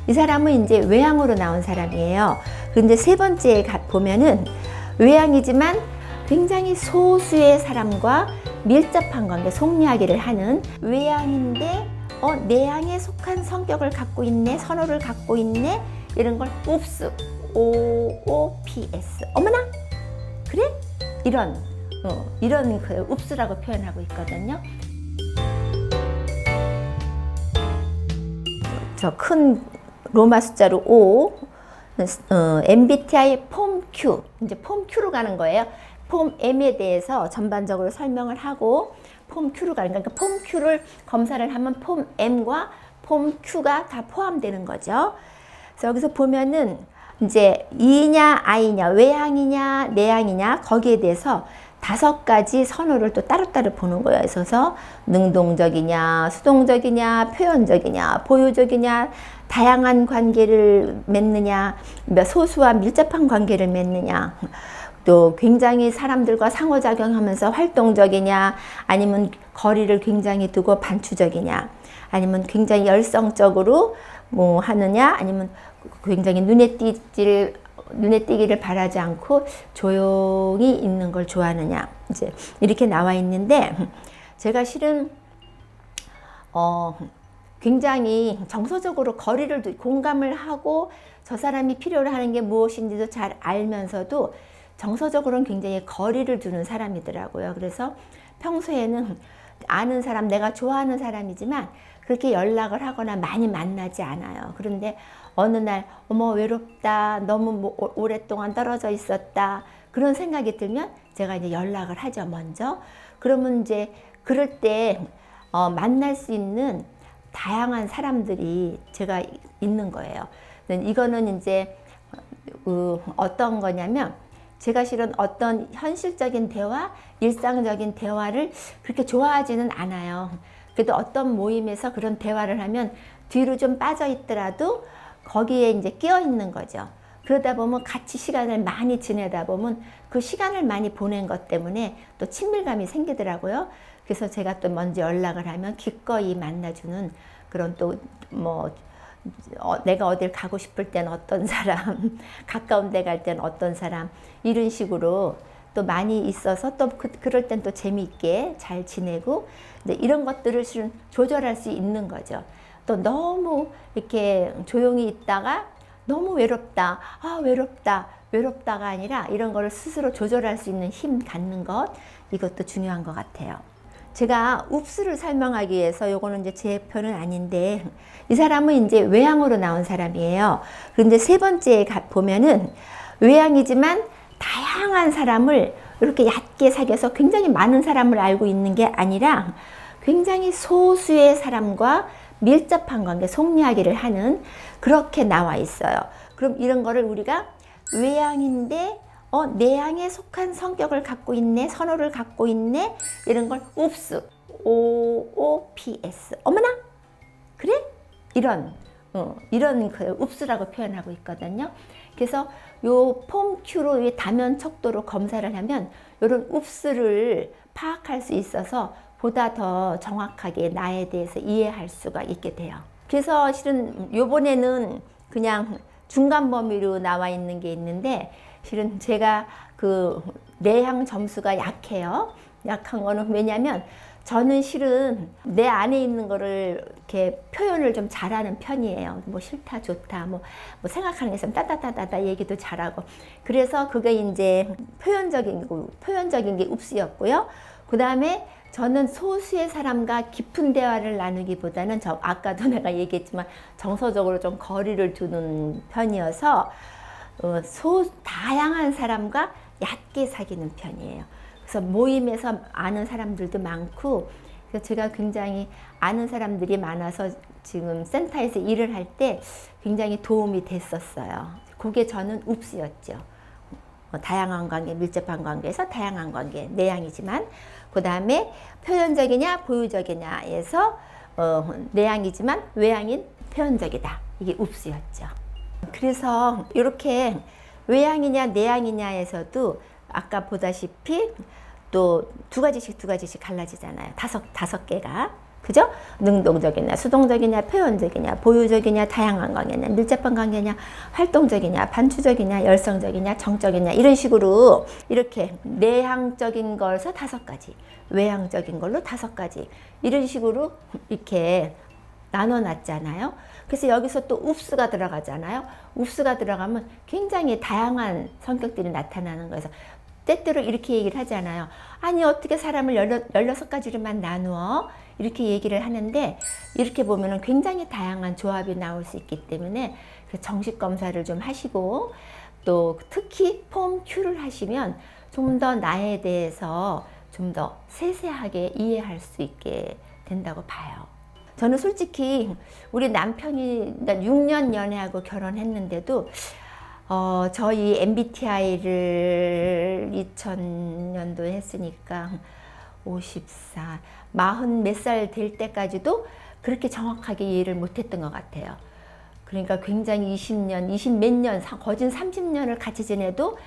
이 사람은 이제 외향으로 나온 사람이에요. 그런데 세 번째에 보면은 외향이지만 굉장히 소수의 사람과 밀접한 관계, 속이야기를 하는 외향인데 내향에 속한 성격을 갖고 있네, 선호를 갖고 있네, 이런 걸 옵스, OOPS. 어머나, 그래? 이런 그 옵스라고 표현하고 있거든요. 저 큰 로마 숫자로 O, MBTI 폼 Q, 이제 폼 Q로 가는 거예요. 폼 M에 대해서 전반적으로 설명을 하고 폼 Q로 가는 거니까 폼 Q를 검사를 하면 폼 M과 폼 Q가 다 포함되는 거죠. 그래서 여기서 보면은 이제 E냐 I냐, 외향이냐 내향이냐 거기에 대해서 5가지 선호를 또 따로따로 보는 거예요. 그래서 능동적이냐, 수동적이냐, 표현적이냐, 보유적이냐, 다양한 관계를 맺느냐, 소수와 밀접한 관계를 맺느냐, 또 굉장히 사람들과 상호작용하면서 활동적이냐, 아니면 거리를 굉장히 두고 반추적이냐, 아니면 굉장히 열성적으로 뭐 하느냐, 아니면 굉장히 눈에 띄기를 바라지 않고 조용히 있는 걸 좋아하느냐, 이제 이렇게 나와 있는데, 제가 실은 굉장히 정서적으로 거리를 공감을 하고 저 사람이 필요로 하는 게 무엇인지도 잘 알면서도 정서적으로는 굉장히 거리를 두는 사람이더라고요. 그래서 평소에는 아는 사람, 내가 좋아하는 사람이지만 그렇게 연락을 하거나 많이 만나지 않아요. 그런데 어느 날 어머 외롭다, 너무 오랫동안 떨어져 있었다, 그런 생각이 들면 제가 이제 연락을 하죠, 먼저. 그러면 이제 그럴 때 만날 수 있는 다양한 사람들이 제가 있는 거예요. 이거는 이제 어떤 거냐면, 제가 실은 어떤 현실적인 대화, 일상적인 대화를 그렇게 좋아하지는 않아요. 그래도 어떤 모임에서 그런 대화를 하면 뒤로 좀 빠져 있더라도 거기에 이제 끼어 있는 거죠. 그러다 보면 같이 시간을 많이 지내다 보면 그 시간을 많이 보낸 것 때문에 또 친밀감이 생기더라고요. 그래서 제가 또 먼저 연락을 하면 기꺼이 만나주는 그런 또 내가 어딜 가고 싶을 땐 어떤 사람, 가까운 데 갈 땐 어떤 사람, 이런 식으로 또 많이 있어서 또 그럴 땐 또 재미있게 잘 지내고, 이런 것들을 실은 조절할 수 있는 거죠. 또 너무 이렇게 조용히 있다가 너무 외롭다, 외롭다가 아니라 이런 거를 스스로 조절할 수 있는 힘 갖는 것, 이것도 중요한 것 같아요. 제가 읍스를 설명하기 위해서, 요거는 이제 제 표는 아닌데, 이 사람은 이제 외향으로 나온 사람이에요. 그런데 세 번째에 보면은 외향이지만 다양한 사람을 이렇게 얕게 사귀어서 굉장히 많은 사람을 알고 있는 게 아니라 굉장히 소수의 사람과 밀접한 관계, 속이야기를 하는, 그렇게 나와 있어요. 그럼 이런 거를 우리가 외향인데 내향에 속한 성격을 갖고 있네, 선호를 갖고 있네, 이런 걸 옵스, OOPS. 어머나, 그래? 이런 그 옵스라고 표현하고 있거든요. 그래서 요 폼 Q로 이 다면 척도로 검사를 하면 이런 옵스를 파악할 수 있어서 보다 더 정확하게 나에 대해서 이해할 수가 있게 돼요. 그래서 실은 요번에는 그냥 중간 범위로 나와 있는 게 있는데, 실은 제가 그 내향 점수가 약해요. 약한 거는 왜냐면 저는 실은 내 안에 있는 거를 이렇게 표현을 좀 잘하는 편이에요. 뭐 싫다, 좋다, 뭐 생각하는 게 있으면 따따따따 얘기도 잘하고. 그래서 그게 이제 표현적인 게 읍스였고요. 그 다음에 저는 소수의 사람과 깊은 대화를 나누기보다는 아까도 내가 얘기했지만 정서적으로 좀 거리를 두는 편이어서 다양한 사람과 얕게 사귀는 편이에요. 그래서 모임에서 아는 사람들도 많고, 그래서 제가 굉장히 아는 사람들이 많아서 지금 센터에서 일을 할 때 굉장히 도움이 됐었어요. 그게 저는 읍스였죠. 다양한 관계, 밀접한 관계에서 다양한 관계, 내향이지만, 그 다음에 표현적이냐 보유적이냐에서 내향이지만 외향인 표현적이다. 이게 읍스였죠. 그래서 이렇게 외향이냐 내향이냐에서도 아까 보다시피 또 두 가지씩 갈라지잖아요. 다섯 개가. 그죠? 능동적이냐, 수동적이냐, 표현적이냐, 보유적이냐, 다양한 관계냐, 밀접한 관계냐, 활동적이냐, 반추적이냐, 열성적이냐, 정적이냐, 이런 식으로 이렇게 내향적인 걸서 5가지, 외향적인 걸로 5가지, 이런 식으로 이렇게 나눠놨잖아요. 그래서 여기서 또 웁스가 들어가잖아요. 웁스가 들어가면 굉장히 다양한 성격들이 나타나는 거여서 때때로 이렇게 얘기를 하잖아요. 아니 어떻게 사람을 16가지로만 나누어? 이렇게 얘기를 하는데, 이렇게 보면은 굉장히 다양한 조합이 나올 수 있기 때문에 정식 검사를 좀 하시고, 또 특히 폼 Q를 하시면 좀 더 나에 대해서 좀 더 세세하게 이해할 수 있게 된다고 봐요. 저는 솔직히 우리 남편이 6년 연애하고 결혼했는데도 저희 MBTI를 2000년도에 했으니까 54, 40 몇 살 될 때까지도 그렇게 정확하게 이해를 못했던 것 같아요. 그러니까 굉장히 20년, 20 몇 년, 거진 30년을 같이 지내도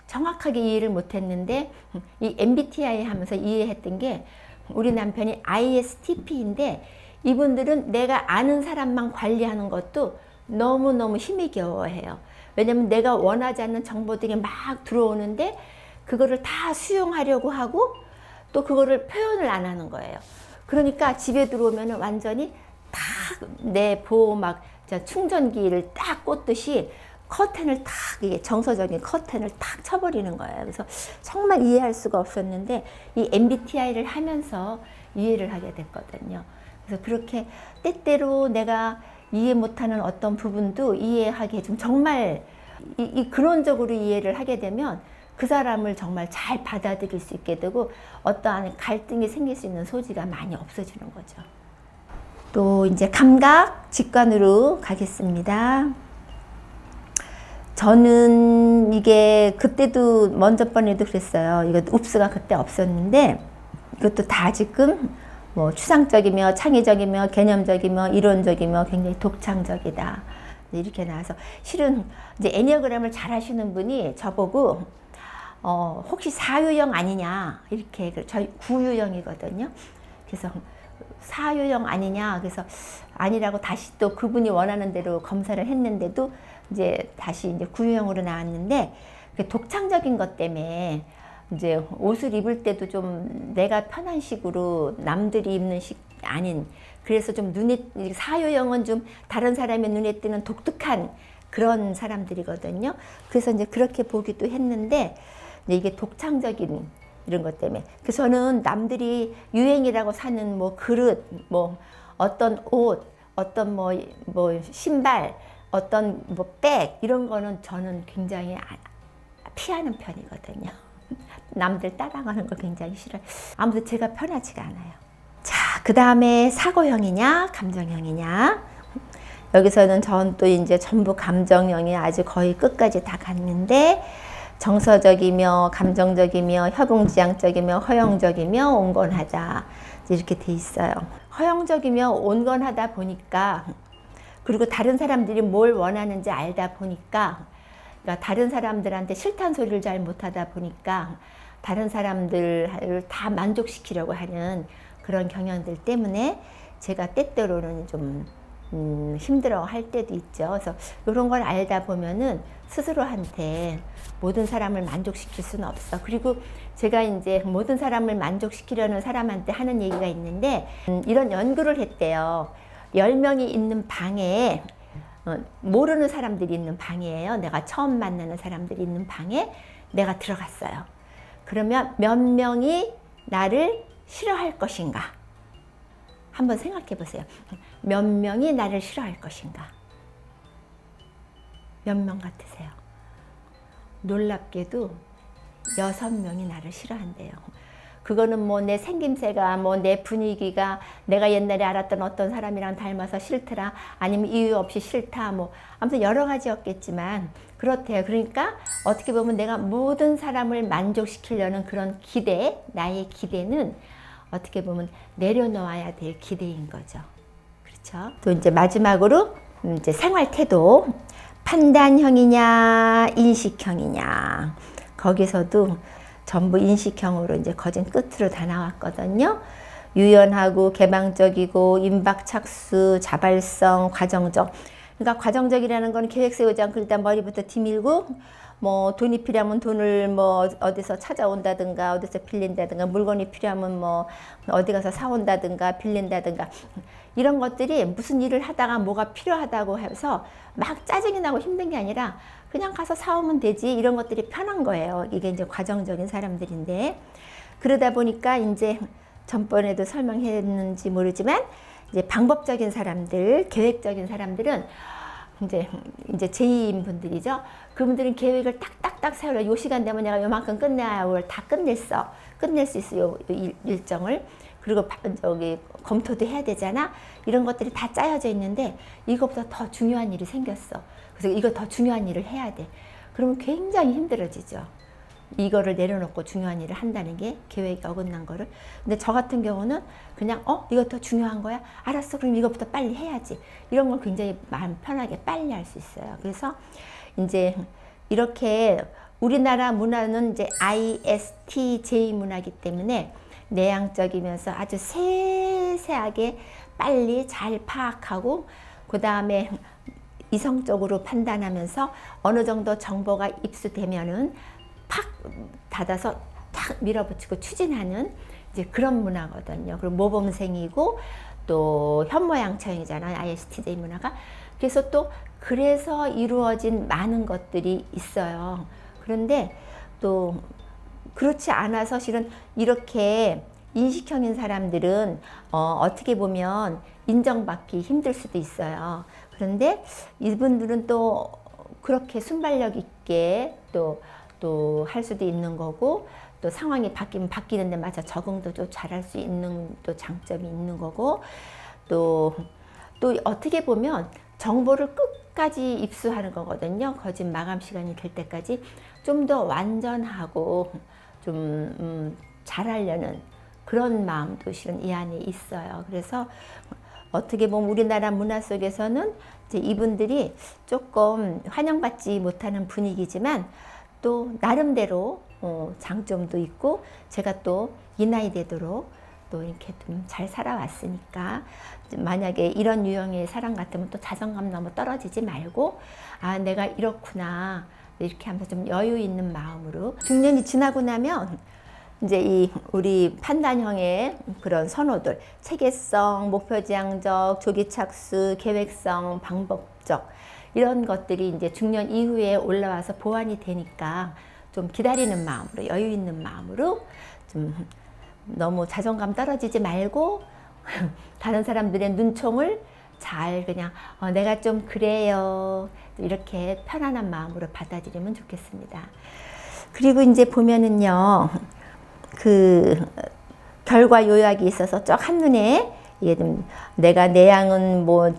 정확하게 이해를 못했는데, 이 MBTI 하면서 이해했던 게, 우리 남편이 ISTP인데 이분들은 내가 아는 사람만 관리하는 것도 너무너무 힘이 겨워해요. 왜냐면 내가 원하지 않는 정보들이 막 들어오는데 그거를 다 수용하려고 하고 또 그거를 표현을 안 하는 거예요. 그러니까 집에 들어오면 완전히 딱 내 보호막 충전기를 딱 꽂듯이 커튼을 탁, 이게 정서적인 커튼을 탁 쳐버리는 거예요. 그래서 정말 이해할 수가 없었는데 이 MBTI를 하면서 이해를 하게 됐거든요. 그래서 그렇게 때때로 내가 이해 못하는 어떤 부분도 이해하게 해주면, 정말 이 근원적으로 이해를 하게 되면 그 사람을 정말 잘 받아들일 수 있게 되고 어떠한 갈등이 생길 수 있는 소지가 많이 없어지는 거죠. 또 이제 감각, 직관으로 가겠습니다. 저는 이게 그때도 먼저 번에도 그랬어요. 이거 웁스가 그때 없었는데 이것도 다 지금 뭐 추상적이며 창의적이며 개념적이며 이론적이며 굉장히 독창적이다, 이렇게 나와서, 실은 이제 애니어그램을 잘 하시는 분이 저보고 혹시 4유형 아니냐, 이렇게, 저희 9유형이거든요. 그래서 4유형 아니냐, 그래서 아니라고 다시 또 그분이 원하는 대로 검사를 했는데도 이제 다시 이제 9유형으로 나왔는데, 독창적인 것 때문에 이제 옷을 입을 때도 좀 내가 편한 식으로 남들이 입는 식 아닌, 그래서 좀 눈에, 사유형은 좀 다른 사람의 눈에 띄는 독특한 그런 사람들이거든요. 그래서 이제 그렇게 보기도 했는데, 이게 독창적인 이런 것 때문에. 그래서 저는 남들이 유행이라고 사는 뭐 그릇, 뭐 어떤 옷, 어떤 뭐 신발, 어떤 뭐 백, 이런 거는 저는 굉장히 피하는 편이거든요. 남들 따라가는 거 굉장히 싫어요. 아무튼 제가 편하지가 않아요. 자, 그 다음에 사고형이냐, 감정형이냐. 여기서는 전 또 이제 전부 감정형이 아주 거의 끝까지 다 갔는데, 정서적이며 감정적이며 협응지향적이며 허용적이며 온건하다, 이렇게 돼 있어요. 허용적이며 온건하다 보니까, 그리고 다른 사람들이 뭘 원하는지 알다 보니까, 그러니까 다른 사람들한테 싫다는 소리를 잘 못하다 보니까 다른 사람들을 다 만족시키려고 하는 그런 경향들 때문에 제가 때때로는 좀 힘들어 할 때도 있죠. 그래서 이런 걸 알다 보면은 스스로한테 모든 사람을 만족시킬 수는 없어. 그리고 제가 이제 모든 사람을 만족시키려는 사람한테 하는 얘기가 있는데, 이런 연구를 했대요. 10명이 있는 방에, 모르는 사람들이 있는 방이에요. 내가 처음 만나는 사람들이 있는 방에 내가 들어갔어요. 그러면 몇 명이 나를 싫어할 것인가? 한번 생각해 보세요. 몇 명이 나를 싫어할 것인가? 몇 명 같으세요? 놀랍게도 6명이 나를 싫어한대요. 그거는 뭐 내 생김새가, 뭐 내 분위기가 내가 옛날에 알았던 어떤 사람이랑 닮아서 싫더라, 아니면 이유 없이 싫다, 뭐 아무튼 여러 가지였겠지만 그렇대요. 그러니까 어떻게 보면 내가 모든 사람을 만족시키려는 그런 기대, 나의 기대는 어떻게 보면 내려놓아야 될 기대인 거죠. 그렇죠? 또 이제 마지막으로 이제 생활 태도, 판단형이냐 인식형이냐. 거기서도 전부 인식형으로 이제 거진 끝으로 다 나왔거든요. 유연하고 개방적이고 임박착수, 자발성, 과정적. 그러니까 과정적이라는 건 계획 세우지 않고 일단 머리부터 뒤밀고 뭐 돈이 필요하면 돈을 뭐 어디서 찾아온다든가 어디서 빌린다든가 물건이 필요하면 뭐 어디 가서 사온다든가 빌린다든가 이런 것들이 무슨 일을 하다가 뭐가 필요하다고 해서 막 짜증이 나고 힘든 게 아니라 그냥 가서 사오면 되지 이런 것들이 편한 거예요. 이게 이제 과정적인 사람들인데 그러다 보니까 이제 전번에도 설명했는지 모르지만 이제 방법적인 사람들, 계획적인 사람들은 이제 제2인 분들이죠. 그분들은 계획을 딱딱딱 세워라. 요 시간 되면 내가 요만큼 끝내야 다 끝낼 수 있어요. 일정을. 그리고 저기 검토도 해야 되잖아. 이런 것들이 다 짜여져 있는데 이것보다 더 중요한 일이 생겼어. 그래서 이거 더 중요한 일을 해야 돼. 그러면 굉장히 힘들어지죠. 이거를 내려놓고 중요한 일을 한다는 게 계획이 어긋난 거를. 근데 저 같은 경우는 그냥 이거 더 중요한 거야? 알았어. 그럼 이것부터 빨리 해야지. 이런 걸 굉장히 마음 편하게 빨리 할 수 있어요. 그래서 이제 이렇게 우리나라 문화는 이제 ISTJ 문화이기 때문에 내향적이면서 아주 세세하게 빨리 잘 파악하고 그 다음에 이성적으로 판단하면서 어느 정도 정보가 입수되면은 팍 닫아서 탁 밀어붙이고 추진하는 이제 그런 문화거든요. 그리고 모범생이고 또 현모양처형이잖아요. ISTJ 문화가. 그래서 이루어진 많은 것들이 있어요. 그런데 또 그렇지 않아서 실은 이렇게 인식형인 사람들은 어떻게 보면 인정받기 힘들 수도 있어요. 그런데 이분들은 또 그렇게 순발력 있게 또 할 수도 있는 거고 또 상황이 바뀌면 바뀌는 데 맞춰 적응도 좀 잘할 수 있는 또 장점이 있는 거고 또 어떻게 보면 정보를 끝까지 입수하는 거거든요. 거짓 마감 시간이 될 때까지 좀 더 완전하고 좀 잘하려는 그런 마음도 실은 이 안에 있어요. 그래서 어떻게 보면 우리나라 문화 속에서는 이제 이분들이 조금 환영받지 못하는 분위기지만 또 나름대로 장점도 있고 제가 또 이 나이 되도록 또 이렇게 좀 잘 살아왔으니까 만약에 이런 유형의 사람 같으면 또 자존감 너무 떨어지지 말고 내가 이렇구나 이렇게 하면서 좀 여유 있는 마음으로 중년이 지나고 나면 이제 우리 판단형의 그런 선호들 체계성, 목표지향적, 조기착수, 계획성, 방법적 이런 것들이 이제 중년 이후에 올라와서 보완이 되니까 좀 기다리는 마음으로 여유 있는 마음으로 좀 너무 자존감 떨어지지 말고 다른 사람들의 눈총을 잘 그냥 내가 좀 그래요 이렇게 편안한 마음으로 받아들이면 좋겠습니다. 그리고 이제 보면은요 그 결과 요약이 있어서 쫙 한눈에 이게 좀 내가 내향은 뭐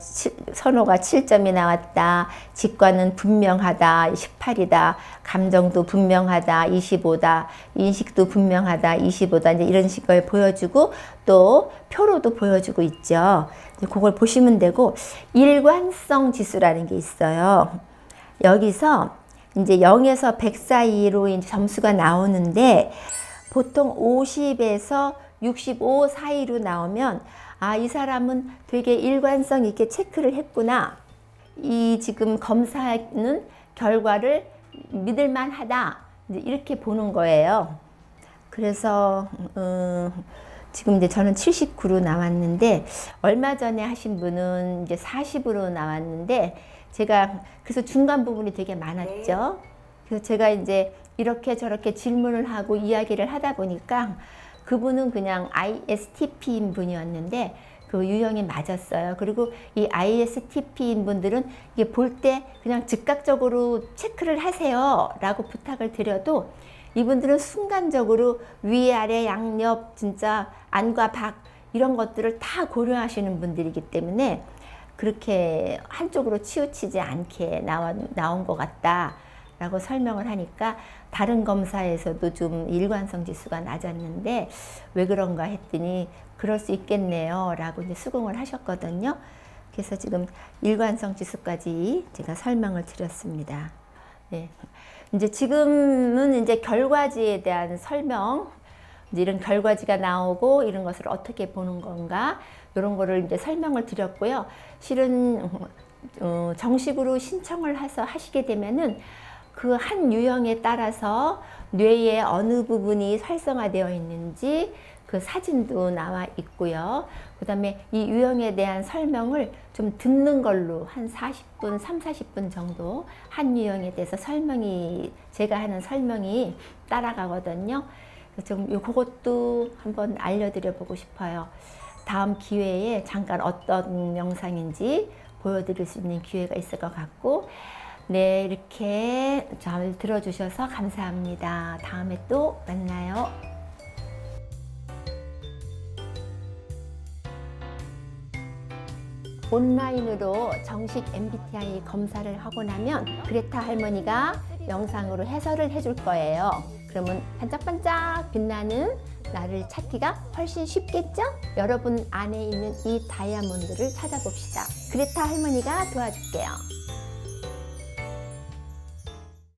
선호가 7점이 나왔다. 직관은 분명하다. 18이다. 감정도 분명하다. 25다. 인식도 분명하다. 25다. 이제 이런 식을 보여주고 또 표로도 보여주고 있죠. 그걸 보시면 되고 일관성 지수라는 게 있어요. 여기서 이제 0에서 100 사이로 이제 점수가 나오는데 보통 50에서 65 사이로 나오면 이 사람은 되게 일관성 있게 체크를 했구나. 이 지금 검사는 결과를 믿을만 하다. 이렇게 보는 거예요. 그래서 지금 이제 저는 79로 나왔는데 얼마 전에 하신 분은 이제 40으로 나왔는데 제가 그래서 중간 부분이 되게 많았죠. 그래서 제가 이제 이렇게 저렇게 질문을 하고 이야기를 하다 보니까 그분은 그냥 ISTP인 분이었는데 그 유형이 맞았어요. 그리고 이 ISTP인 분들은 이게 볼 때 그냥 즉각적으로 체크를 하세요 라고 부탁을 드려도 이분들은 순간적으로 위아래 양옆 진짜 안과 밖 이런 것들을 다 고려하시는 분들이기 때문에 그렇게 한쪽으로 치우치지 않게 나온 것 같다 라고 설명을 하니까 다른 검사에서도 좀 일관성 지수가 낮았는데 왜 그런가 했더니 그럴 수 있겠네요 라고 이제 수긍을 하셨거든요. 그래서 지금 일관성 지수까지 제가 설명을 드렸습니다. 네. 이제 지금은 이제 결과지에 대한 설명 이제 이런 결과지가 나오고 이런 것을 어떻게 보는 건가 이런 거를 이제 설명을 드렸고요. 실은 정식으로 신청을 해서 하시게 되면은 그 한 유형에 따라서 뇌의 어느 부분이 활성화되어 있는지 그 사진도 나와 있고요. 그 다음에 이 유형에 대한 설명을 좀 듣는 걸로 한 40분, 3, 40분 정도 한 유형에 대해서 제가 하는 설명이 따라가거든요. 좀 그것도 한번 알려드려 보고 싶어요. 다음 기회에 잠깐 어떤 영상인지 보여드릴 수 있는 기회가 있을 것 같고, 네, 이렇게 잘 들어주셔서 감사합니다. 다음에 또 만나요. 온라인으로 정식 MBTI 검사를 하고 나면 그레타 할머니가 영상으로 해설을 해줄 거예요. 그러면 반짝반짝 빛나는 나를 찾기가 훨씬 쉽겠죠? 여러분 안에 있는 이 다이아몬드를 찾아봅시다. 그레타 할머니가 도와줄게요.